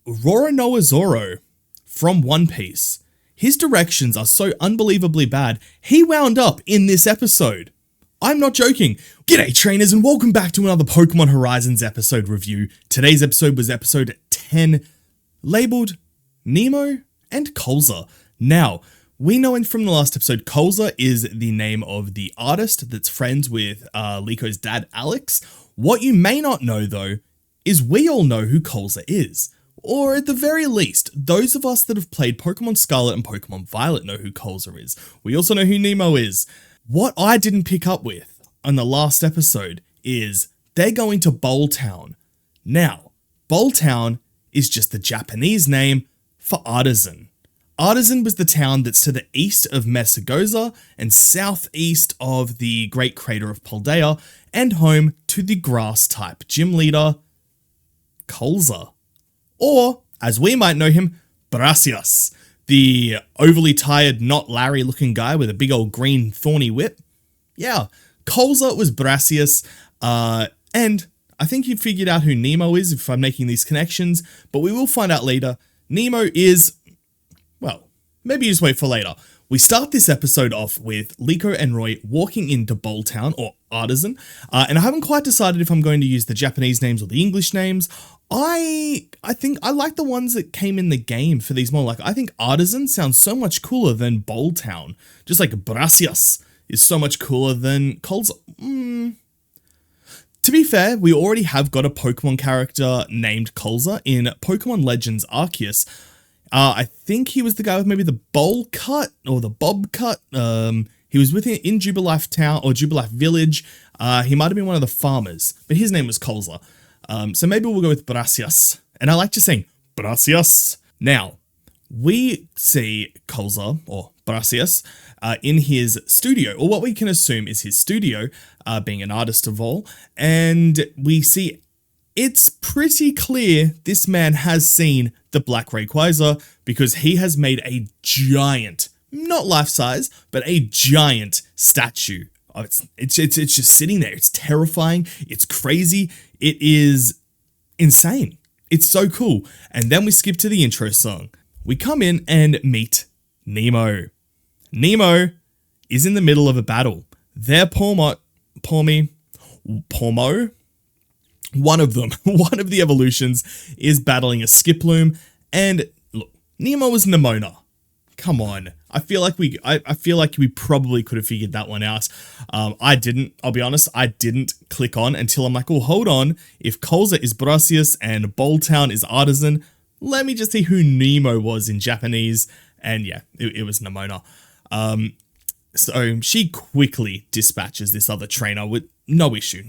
Roronoa Zoro from One Piece. His directions are so unbelievably bad, he wound up in this episode. I'm not joking. G'day trainers and welcome back to another Pokemon Horizons episode review. Today's episode was episode 10, labelled Nemo and Colza. Now, we know from the last episode, Colza is the name of the artist that's friends with Liko's dad, Alex. What you may not know though, is we all know who Colza is. Or at the very least, those of us that have played Pokemon Scarlet and Pokemon Violet know who Colza is. We also know who Nemo is. What I didn't pick up with on the last episode is they're going to Bowl Town. Now, Bowl Town is just the Japanese name for Artisan. Artisan was the town that's to the east of Mesagoza and southeast of the Great Crater of Paldea and home to the grass-type gym leader, Colza. Or, as we might know him, Brassius, the overly tired, not Larry looking guy with a big old green thorny whip. Yeah, Colza was Brassius, and I think you figured out who Nemo is if I'm making these connections, but we will find out later. Nemo is, well, maybe just wait for later. We start this episode off with Liko and Roy walking into Bowl Town, or Artisan, and I haven't quite decided if I'm going to use the Japanese names or the English names. I think I like the ones that came in the game for these more. Like, I think Artisan sounds so much cooler than Bowl Town. Just like Brassius is so much cooler than Colza. To be fair, we already have got a Pokemon character named Colza in Pokemon Legends Arceus. I think he was the guy with maybe the bowl cut or the bob cut. He was with him in Jubilife Town or Jubilife Village. He might have been one of the farmers, but his name was Colza. So maybe we'll go with Brassius. And I like just saying Brassius. Now, we see Colza, or Brassius, in his studio, or what we can assume is his studio, being an artist of all. And we see it's pretty clear this man has seen the Black Rayquaza because he has made a giant, not life-size, but a giant statue. It's just sitting there. It's terrifying. It's crazy. It is insane. It's so cool. And then we skip to the intro song. We come in and meet Nemo. Nemo is in the middle of a battle. Their Pormo, one of them, one of the evolutions is battling a Skiploom. And look, Nemo is Nimona. Come on. I feel like we probably could have figured that one out. I didn't, I'll be honest, I didn't click on until I'm like, oh, hold on. If Colza is Brassius and Bowl Town is Artisan, let me just see who Nemo was in Japanese. And yeah, it was Nimona. So she quickly dispatches this other trainer with no issue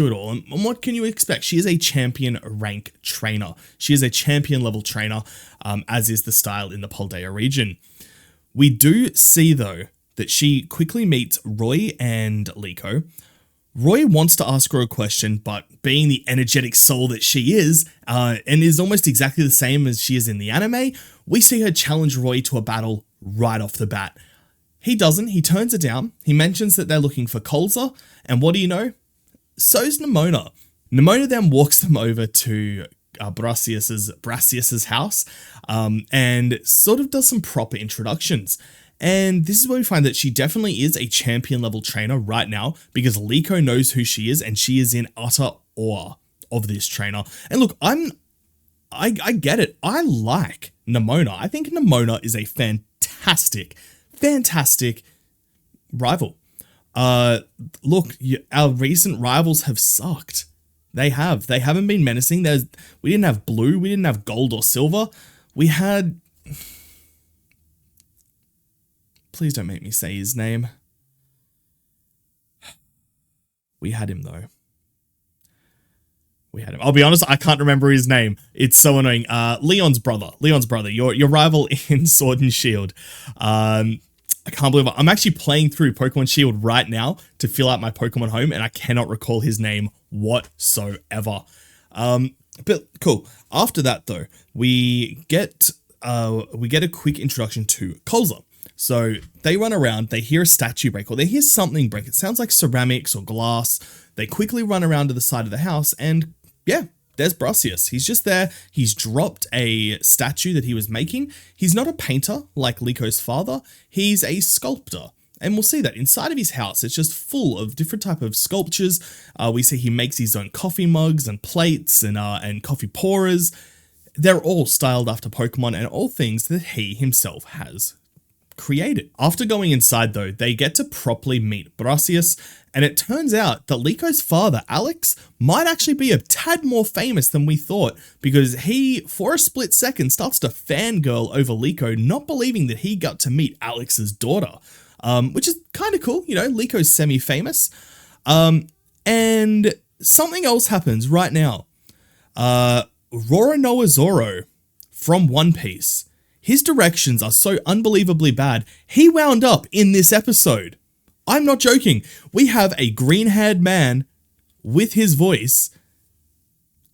at all. And what can you expect? She is a champion rank trainer. She is a champion level trainer, as is the style in the Paldea region. We do see, though, that she quickly meets Roy and Liko. Roy wants to ask her a question, but being the energetic soul that she is, and is almost exactly the same as she is in the anime, we see her challenge Roy to a battle right off the bat. He doesn't, he turns her down, he mentions that they're looking for Colza, and what do you know? So's Nimona. Nimona then walks them over to Brassius's house, and sort of does some proper introductions. And this is where we find that she definitely is a champion level trainer right now because Liko knows who she is and she is in utter awe of this trainer. And look, I get it. I like Nimona. I think Nimona is a fantastic rival. Look, our recent rivals have sucked. They haven't been menacing. We didn't have blue. We didn't have gold or silver. We had... Please don't make me say his name. We had him, though. We had him. I'll be honest, I can't remember his name. It's so annoying. Leon's brother. Your rival in Sword and Shield. I can't believe it. I'm actually playing through Pokemon Shield right now to fill out my Pokemon home, and I cannot recall his name whatsoever. But cool. After that, though, we get a quick introduction to Colza. So they run around, they hear a statue break, or they hear something break. It sounds like ceramics or glass. They quickly run around to the side of the house, and yeah, there's Brassius. He's just there. He's dropped a statue that he was making. He's not a painter like Liko's father. He's a sculptor. And we'll see that inside of his house, it's just full of different type of sculptures. We see he makes his own coffee mugs and plates and coffee pourers. They're all styled after Pokemon and all things that he himself has created. After going inside though, they get to properly meet Brassius, and it turns out that Liko's father, Alex, might actually be a tad more famous than we thought, because he, for a split second, starts to fangirl over Liko, not believing that he got to meet Alex's daughter, which is kind of cool. You know, Liko's semi-famous. And something else happens right now. Roronoa Zoro from One Piece. His directions are so unbelievably bad, he wound up in this episode. I'm not joking. We have a green-haired man with his voice.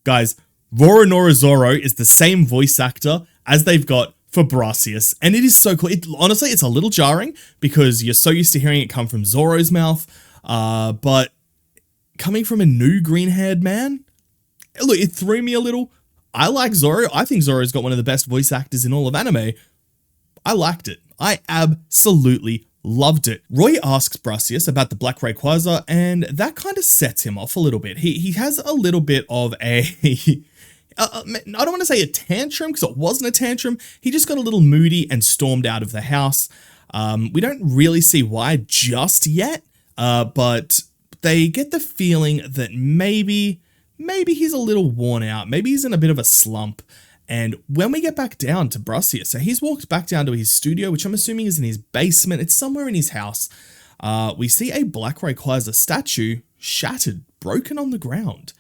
Guys, Roronoa Zoro is the same voice actor as they've got for Brassius, and it is so cool. Honestly, it's a little jarring because you're so used to hearing it come from Zoro's mouth, but coming from a new green-haired man, look, it threw me a little. I like Zoro. I think Zoro's got one of the best voice actors in all of anime. I liked it. I absolutely loved it. Roy asks Brassius about the Black Rayquaza, and that kind of sets him off a little bit. He has a little bit of a... I don't want to say a tantrum, because it wasn't a tantrum. He just got a little moody and stormed out of the house. We don't really see why just yet, but they get the feeling that maybe he's a little worn out. Maybe he's in a bit of a slump. And when we get back down to Brassius, so he's walked back down to his studio, which I'm assuming is in his basement. It's somewhere in his house. We see a Black Rayquaza statue shattered, broken on the ground.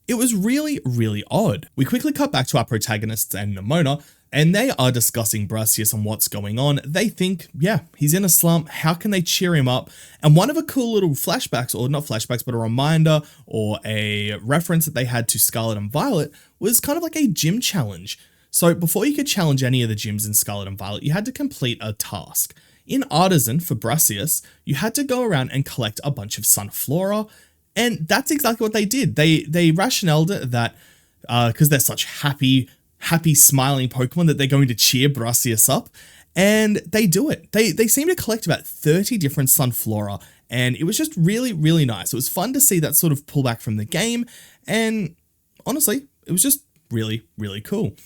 It was really, really odd. We quickly cut back to our protagonists and Nimona, and they are discussing Brassius and what's going on. They think, yeah, he's in a slump. How can they cheer him up? And one of the cool little flashbacks, or not flashbacks, but a reminder or a reference that they had to Scarlet and Violet was kind of like a gym challenge. So before you could challenge any of the gyms in Scarlet and Violet, you had to complete a task. In Artisan, for Brassius, you had to go around and collect a bunch of Sunflora, and that's exactly what they did. They rationaled it that because they're such happy, smiling Pokemon that they're going to cheer Brassius up, and they do it. They seem to collect about 30 different Sunflora, and it was just really, really nice. It was fun to see that sort of pullback from the game, and honestly, it was just really, really cool.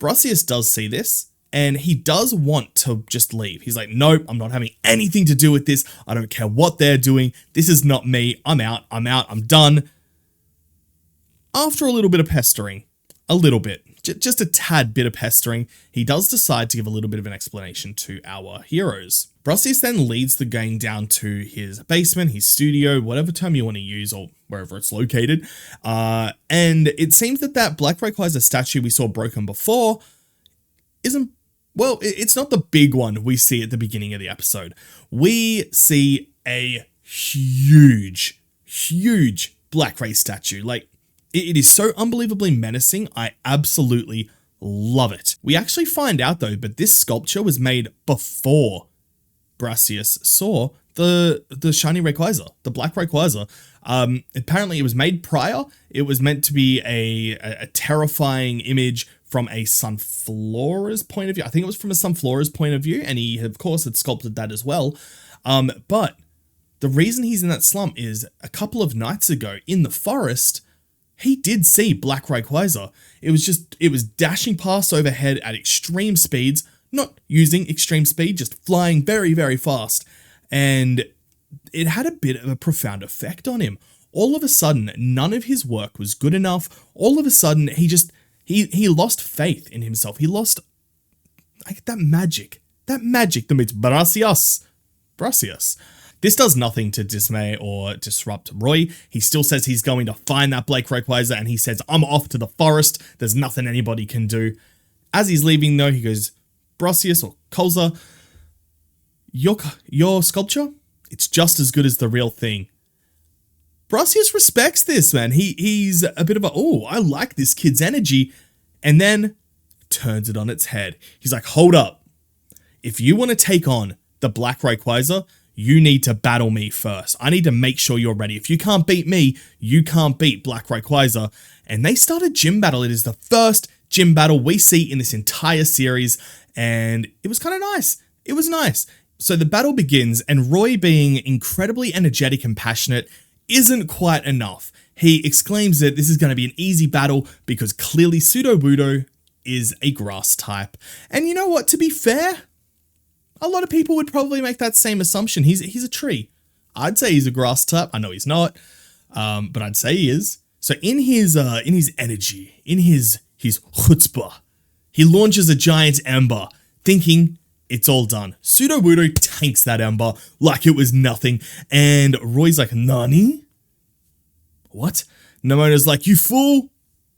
Brassius does see this, and he does want to just leave. He's like, nope, I'm not having anything to do with this. I don't care what they're doing. This is not me. I'm out, I'm done. After a little bit of pestering, a little bit, just a tad bit of pestering, he does decide to give a little bit of an explanation to our heroes. Brassius then leads the gang down to his basement, his studio, whatever term you want to use, or wherever it's located. And it seems that Black Rayquaza statue we saw broken before isn't... Well, it's not the big one we see at the beginning of the episode. We see a huge Black Ray statue. Like, it is so unbelievably menacing. I absolutely love it. We actually find out, though, but this sculpture was made before Brassius saw the shiny Rayquaza, the Black Rayquaza. Apparently, it was made prior. It was meant to be a terrifying image from a Sunflora's point of view. I think it was from a Sunflora's point of view, and he, of course, had sculpted that as well. But the reason he's in that slump is a couple of nights ago in the forest, he did see Black Rayquaza. It was dashing past overhead at extreme speeds, not using extreme speed, just flying very, very fast. And it had a bit of a profound effect on him. All of a sudden, none of his work was good enough. All of a sudden, he lost faith in himself. He lost like that magic that meets Brassius. This does nothing to dismay or disrupt Roy. He still says he's going to find that Black Rayquaza, and he says, I'm off to the forest. There's nothing anybody can do. As he's leaving, though, he goes, Brassius or Colza, your sculpture, it's just as good as the real thing. Brassius respects this, man. He's a bit of I like this kid's energy, and then turns it on its head. He's like, hold up. If you want to take on the Black Rayquaza, you need to battle me first. I need to make sure you're ready. If you can't beat me, you can't beat Black Rayquaza. And they start a gym battle. It is the first gym battle we see in this entire series, and it was kind of nice. It was nice. So the battle begins, and Roy, being incredibly energetic and passionate, isn't quite enough. He exclaims that this is going to be an easy battle because clearly Sudowoodo is a grass type. And you know what? To be fair, a lot of people would probably make that same assumption. He's a tree. I'd say he's a grass type. I know he's not, but I'd say he is. So in his energy, in his chutzpah, he launches a giant ember, thinking it's all done. Sudowoodo tanks that ember like it was nothing, and Roy's like, "Nani? What?" Nimona's like, "You fool!"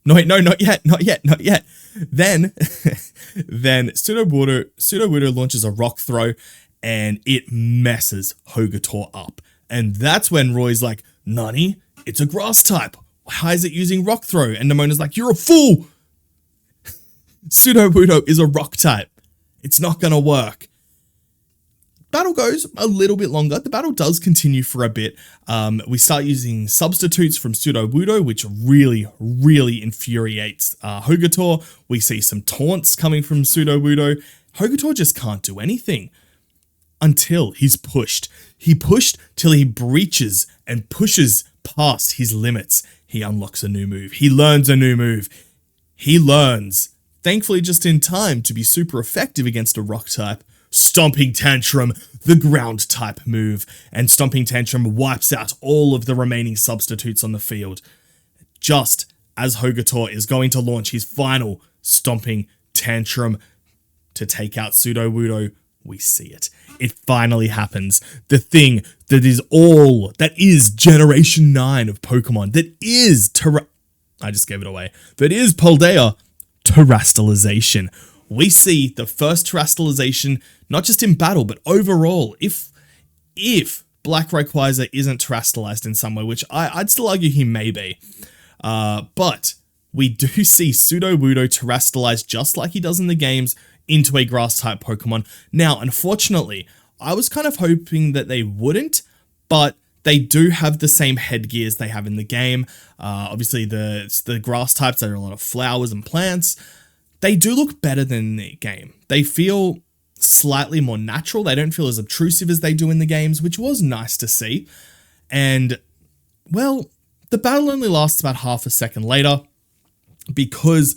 No, wait, no, not yet. Then Sudowoodo launches a rock throw, and it messes Hogator up. And that's when Roy's like, "Nani? It's a grass type. How is it using rock throw?" And Nimona's like, "You're a fool! Sudowoodo is a rock type. It's not gonna work." Battle goes a little bit longer. The battle does continue for a bit. We start using substitutes from Sudowoodo, which really, really infuriates Hogator. We see some taunts coming from Sudowoodo. Hogator just can't do anything until he's pushed. He pushed till he breaches and pushes past his limits. He unlocks a new move. He learns a new move. He learns, thankfully just in time to be super effective against a rock type, Stomping Tantrum, the ground type move. And Stomping Tantrum wipes out all of the remaining substitutes on the field. Just as Hogator is going to launch his final Stomping Tantrum to take out Sudowoodo, we see it. It finally happens. The thing that is Generation 9 of Pokemon, that is I just gave it away. That is Paldea Terastallization. We see the first Terastallization, not just in battle, but overall. If Black Rayquaza isn't Terastallized in some way, which I'd still argue he may be, but we do see Sudowoodo Terastallized just like he does in the games into a grass-type Pokemon. Now, unfortunately, I was kind of hoping that they wouldn't, but they do have the same headgears they have in the game. Obviously, the grass types, there are a lot of flowers and plants. They do look better than the game. They feel slightly more natural. They don't feel as obtrusive as they do in the games, which was nice to see. And, well, the battle only lasts about half a second later because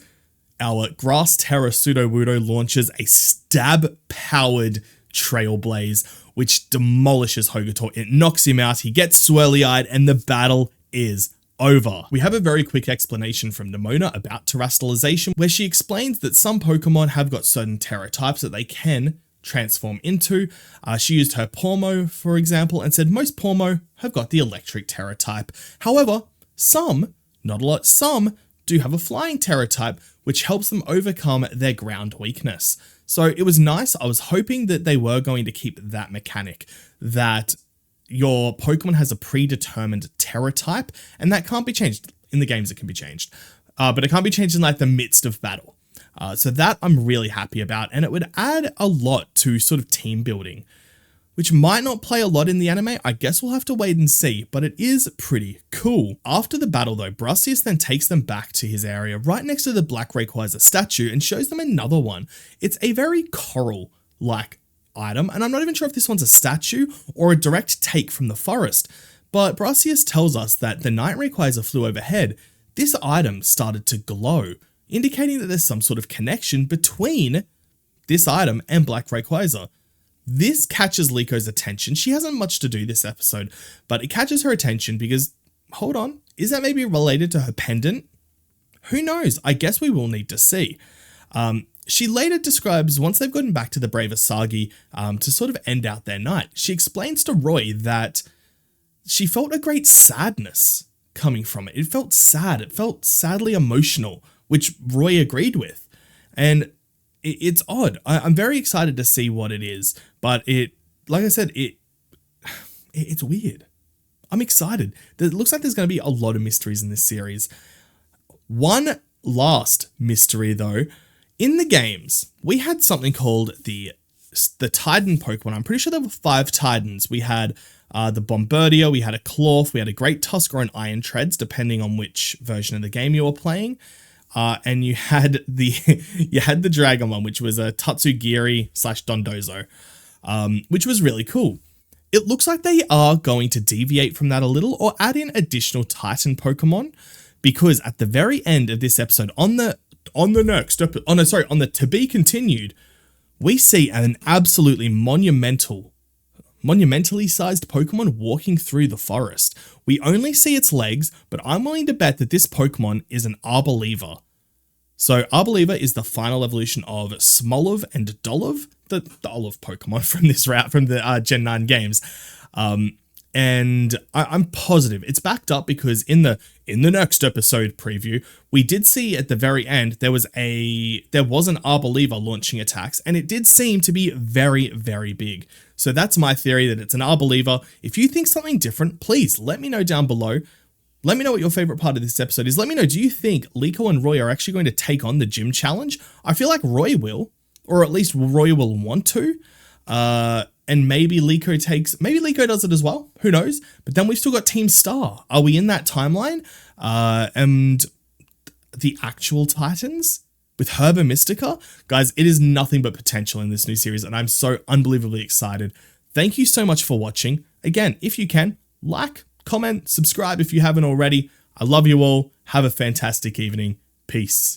our Grass Terra Sudowoodo launches a stab-powered Trailblaze, which demolishes Hogator. It knocks him out, he gets swirly-eyed, and the battle is over. We have a very quick explanation from Nimona about Terastallization, where she explains that some Pokemon have got certain Terra types that they can transform into. She used her Pawmo, for example, and said most Pawmo have got the electric Terra type. However, some, not a lot, some do have a flying Terra type, which helps them overcome their ground weakness. So it was nice. I was hoping that they were going to keep that mechanic, that your Pokemon has a predetermined Terra type, and that can't be changed. In the games, it can be changed, but it can't be changed in like the midst of battle. So that I'm really happy about, and it would add a lot to sort of team building, which might not play a lot in the anime. I guess we'll have to wait and see, but it is pretty cool. After the battle though, Brassius then takes them back to his area right next to the Black Rayquaza statue and shows them another one. It's a very coral-like item, and I'm not even sure if this one's a statue or a direct take from the forest, but Brassius tells us that the night Rayquaza flew overhead, this item started to glow, indicating that there's some sort of connection between this item and Black Rayquaza. This catches Liko's attention. She hasn't much to do this episode, but it catches her attention because, hold on, is that maybe related to her pendant? Who knows? I guess we will need to see. She later describes once they've gotten back to the Bravasagi to sort of end out their night. She explains to Roy that she felt a great sadness coming from it. It felt sad. It felt sadly emotional, which Roy agreed with. And it's odd. I'm very excited to see what it is, but like I said, it's weird. I'm excited. It looks like there's going to be a lot of mysteries in this series. One last mystery though. In the games, we had something called the the Titan Pokemon. I'm pretty sure there were 5 Titans. We had the Bombardier, we had a Clorth, we had a Great Tusker and Iron Treads, depending on which version of the game you were playing. And you had the Dragon one, which was a Tatsugiri / Dondozo, which was really cool. It looks like they are going to deviate from that a little or add in additional Titan Pokemon, because at the very end of this episode, on the to be continued, we see an absolutely monumentally sized Pokemon walking through the forest. We only see its legs, but I'm willing to bet that this Pokemon is an Arboliva. So Arboliva is the final evolution of Smolov and Dolov, the olive Pokemon from this route, from the Gen 9 games. And I'm positive it's backed up, because in the next episode preview, we did see at the very end, there was an Arboliva launching attacks, and it did seem to be very, very big. So that's my theory, that it's an Arboliva. If you think something different, please let me know down below. Let me know what your favorite part of this episode is. Let me know, do you think Liko and Roy are actually going to take on the gym challenge? I feel like Roy will, or at least Roy will want to. And maybe Liko does it as well. Who knows? But then we've still got Team Star. Are we in that timeline? And the actual Titans with Herba Mystica? Guys, it is nothing but potential in this new series, and I'm so unbelievably excited. Thank you so much for watching. Again, if you can, like, comment, subscribe if you haven't already. I love you all. Have a fantastic evening. Peace.